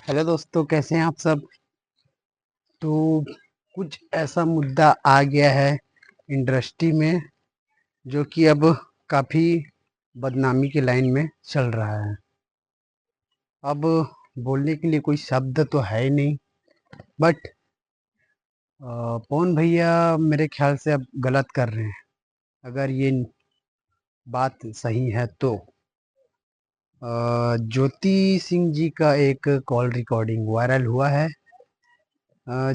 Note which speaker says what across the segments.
Speaker 1: Hello दोस्तों, कैसे हैं आप सब। तो कुछ ऐसा मुद्दा आ गया है इंडस्ट्री में जो कि अब काफ़ी बदनामी की लाइन में चल रहा है। अब बोलने के लिए कोई शब्द तो है ही नहीं, बट पवन भैया मेरे ख्याल से अब गलत कर रहे हैं। अगर ये बात सही है तो ज्योति सिंह जी का एक कॉल रिकॉर्डिंग वायरल हुआ है,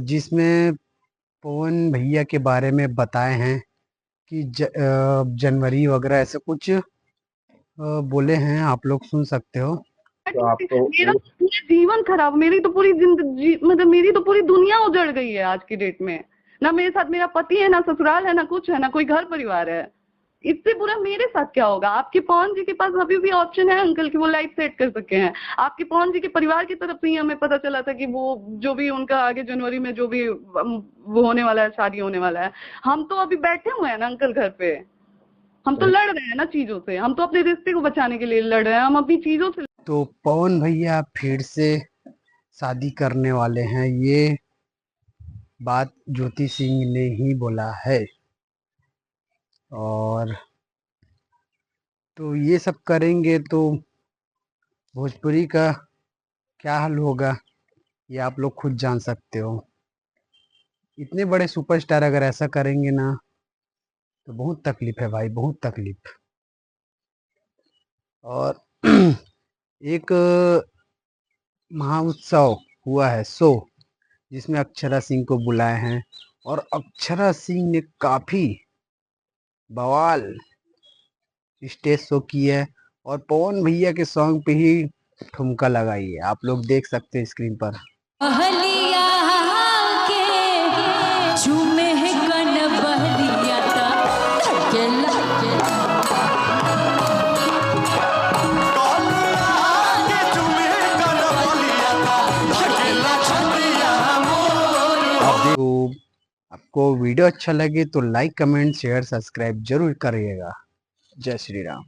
Speaker 1: जिसमें पवन भैया के बारे में बताए हैं कि जनवरी वगैरह ऐसे कुछ बोले हैं। आप लोग सुन सकते हो। तो आपको
Speaker 2: मेरा तो पूरा जीवन खराब, मेरी तो पूरी जिंदगी, मतलब मेरी तो पूरी दुनिया उजड़ गई है आज की डेट में। ना मेरे साथ मेरा पति है, ना ससुराल है, ना कुछ है, ना कोई घर परिवार है। इससे बुरा मेरे साथ क्या होगा। आपके पवन जी के पास अभी भी ऑप्शन है अंकल कि वो लाइफ सेट कर सके हैं। आपके पवन जी के परिवार की तरफ से ही हमें पता चला था कि वो जो भी उनका आगे जनवरी में जो भी वो होने वाला है, शादी होने वाला है। हम तो अभी बैठे हुए हैं ना अंकल घर पे। हम तो लड़ रहे हैं ना चीजों से, हम तो अपने रिश्ते को बचाने के लिए लड़ रहे हैं, हम अपनी चीजों से।
Speaker 1: तो पवन भैया फिर से शादी करने वाले हैं, ये बात ज्योति सिंह ने ही बोला है। और तो ये सब करेंगे तो भोजपुरी का क्या हाल होगा, ये आप लोग खुद जान सकते हो। इतने बड़े सुपरस्टार अगर ऐसा करेंगे ना तो बहुत तकलीफ है भाई, बहुत तकलीफ। और एक महाउत्सव हुआ है शो, जिसमें अक्षरा सिंह को बुलाए हैं और अक्षरा सिंह ने काफी बवाल स्टेज शो की है और पवन भैया के सॉन्ग पे ही ठुमका लगाई है। आप लोग देख सकते हैं स्क्रीन पर।
Speaker 3: बहलिया के झूमे है कन बहलिया ता धकेला
Speaker 1: तो आपको वीडियो अच्छा लगे तो लाइक कमेंट शेयर सब्सक्राइब जरूर करिएगा। जय श्री राम।